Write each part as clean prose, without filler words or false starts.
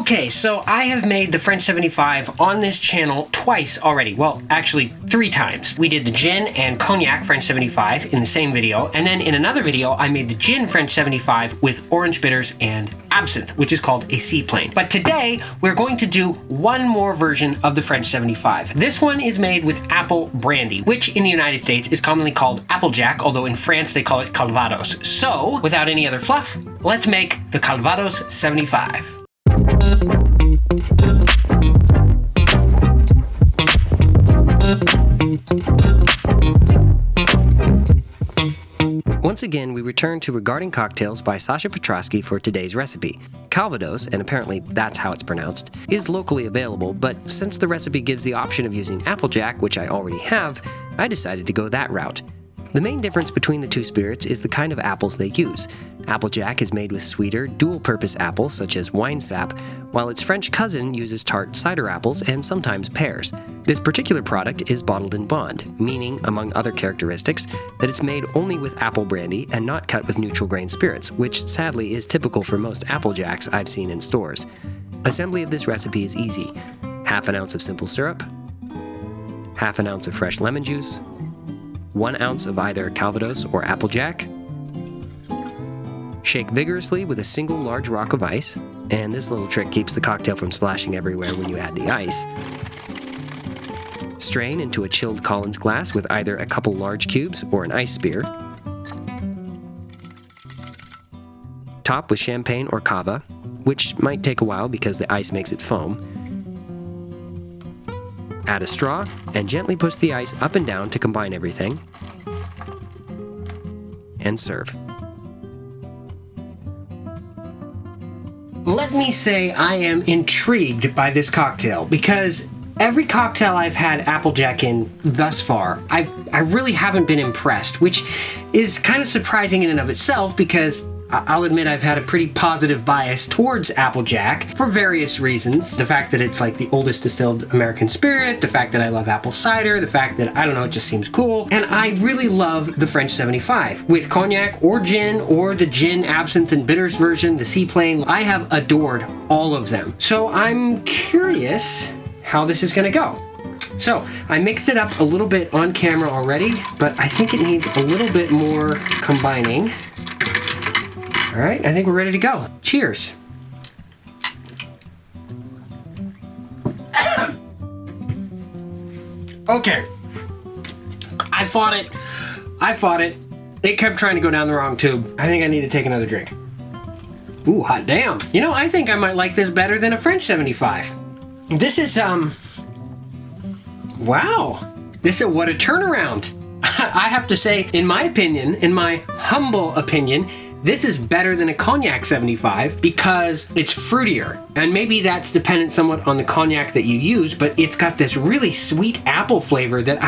Okay, so I have made the French 75 on this channel twice already. Well, actually 3 times. We did the gin and cognac French 75 in the same video, and then in another video I made the gin French 75 with orange bitters and absinthe, which is called a seaplane. But today we're going to do one more version of the French 75. This one is made with apple brandy, which in the United States is commonly called Applejack, although in France they call it Calvados. So, without any other fluff, let's make the Calvados 75. Once again, we return to Regarding Cocktails by Sasha Petraske for today's recipe. Calvados, and apparently that's how it's pronounced, is locally available, but since the recipe gives the option of using Applejack, which I already have, I decided to go that route. The main difference between the two spirits is the kind of apples they use. Applejack is made with sweeter, dual-purpose apples such as wine sap, while its French cousin uses tart cider apples and sometimes pears. This particular product is bottled in bond, meaning, among other characteristics, that it's made only with apple brandy and not cut with neutral grain spirits, which sadly is typical for most Applejacks I've seen in stores. Assembly of this recipe is easy. Half an ounce of simple syrup, half an ounce of fresh lemon juice, 1 ounce of either Calvados or Applejack. Shake vigorously with a single large rock of ice, and this little trick keeps the cocktail from splashing everywhere when you add the ice. Strain into a chilled Collins glass with either a couple large cubes or an ice spear. Top with champagne or cava, which might take a while because the ice makes it foam. Add a straw, and gently push the ice up and down to combine everything, and serve. Let me say I am intrigued by this cocktail, because every cocktail I've had Applejack in thus far, I really haven't been impressed, which is kind of surprising in and of itself, because I'll admit I've had a pretty positive bias towards Applejack for various reasons. The fact that it's like the oldest distilled American spirit, the fact that I love apple cider, the fact that, I don't know, it just seems cool. And I really love the French 75. With cognac or gin, or the gin, absinthe, and bitters version, the seaplane, I have adored all of them. So I'm curious how this is gonna go. So, I mixed it up a little bit on camera already, but I think it needs a little bit more combining. All right, I think we're ready to go. Cheers. Okay. I fought it. It kept trying to go down the wrong tube. I think I need to take another drink. Ooh, hot damn. You know, I think I might like this better than a French 75. This is, wow. What a turnaround. I have to say, in my opinion, in my humble opinion, this is better than a cognac 75 because it's fruitier. And maybe that's dependent somewhat on the cognac that you use, but it's got this really sweet apple flavor that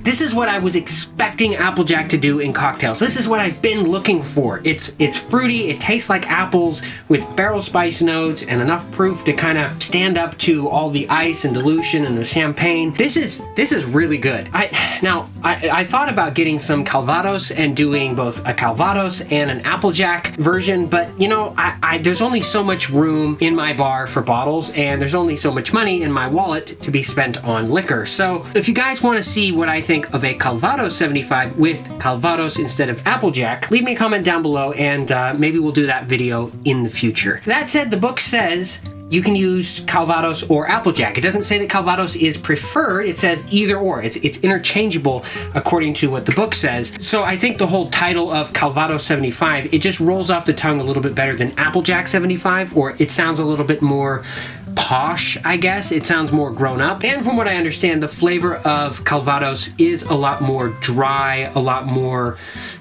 this is what I was expecting Applejack to do in cocktails. This is what I've been looking for. It's fruity, it tastes like apples with barrel spice notes and enough proof to kind of stand up to all the ice and dilution and the champagne. This is really good. I thought about getting some Calvados and doing both a Calvados and an Applejack version, but you know, there's only so much room in my bar for bottles, and there's only so much money in my wallet to be spent on liquor. So if you guys want to see what I think of a Calvados 75 with Calvados instead of Applejack, leave me a comment down below, and maybe we'll do that video in the future. That said, the book says you can use Calvados or Applejack. It doesn't say that Calvados is preferred, it says either or. It's interchangeable according to what the book says. So I think the whole title of Calvados 75, it just rolls off the tongue a little bit better than Applejack 75, or it sounds a little bit more posh, I guess. It sounds more grown up. And from what I understand, the flavor of Calvados is a lot more dry, a lot more,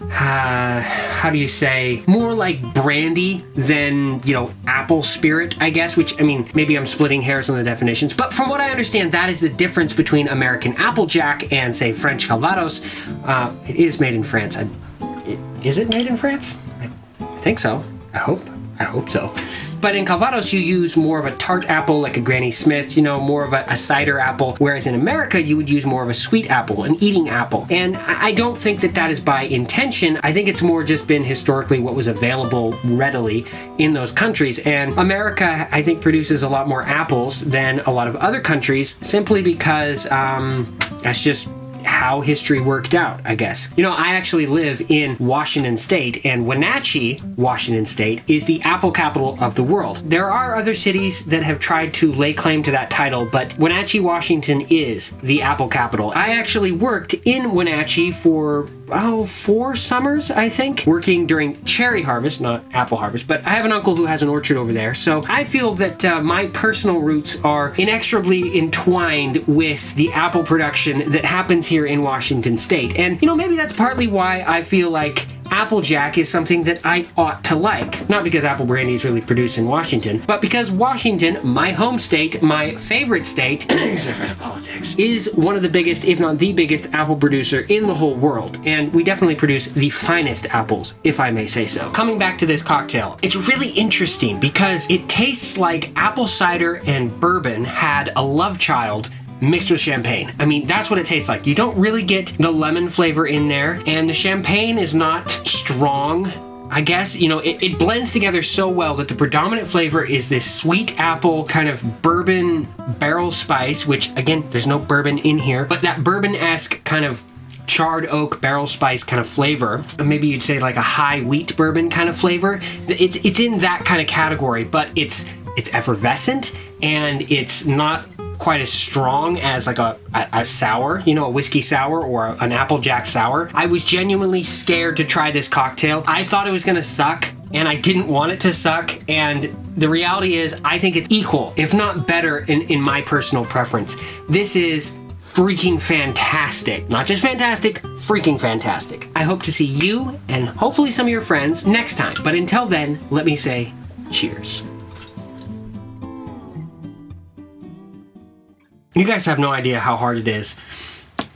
how do you say, more like brandy than, you know, apple spirit, I guess, which, I mean, maybe I'm splitting hairs on the definitions, but from what I understand, that is the difference between American Applejack and, say, French Calvados. It is made in France. Is it made in France? I think so. I hope so. But in Calvados, you use more of a tart apple, like a Granny Smith's, more of a cider apple, whereas in America, you would use more of a sweet apple, an eating apple. And I don't think that is by intention. I think it's more just been historically what was available readily in those countries. And America, I think, produces a lot more apples than a lot of other countries, simply because that's just how history worked out, I guess. I actually live in Washington State, and Wenatchee, Washington State, is the apple capital of the world. There are other cities that have tried to lay claim to that title, but Wenatchee, Washington is the apple capital. I actually worked in Wenatchee for 4 summers, I think, working during cherry harvest, not apple harvest, but I have an uncle who has an orchard over there, so I feel that my personal roots are inexorably entwined with the apple production that happens here in Washington State. And, maybe that's partly why I feel like Applejack is something that I ought to like. Not because apple brandy is really produced in Washington, but because Washington, my home state, my favorite state, except for the politics, is one of the biggest, if not the biggest, apple producer in the whole world. And we definitely produce the finest apples, if I may say so. Coming back to this cocktail, it's really interesting because it tastes like apple cider and bourbon had a love child mixed with champagne. I mean, that's what it tastes like. You don't really get the lemon flavor in there, and the champagne is not strong, I guess. It blends together so well that the predominant flavor is this sweet apple kind of bourbon barrel spice, which, again, there's no bourbon in here, but that bourbon-esque kind of charred oak barrel spice kind of flavor. Maybe you'd say like a high wheat bourbon kind of flavor. It's in that kind of category, but it's effervescent, and it's not quite as strong as like a sour, a whiskey sour or an Applejack sour. I was genuinely scared to try this cocktail. I thought it was gonna suck, and I didn't want it to suck, and the reality is I think it's equal, if not better, in my personal preference. This is freaking fantastic. Not just fantastic, freaking fantastic. I hope to see you and hopefully some of your friends next time. But until then, let me say cheers. You guys have no idea how hard it is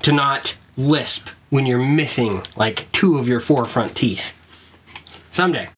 to not lisp when you're missing like 2 of your 4 front teeth. Someday.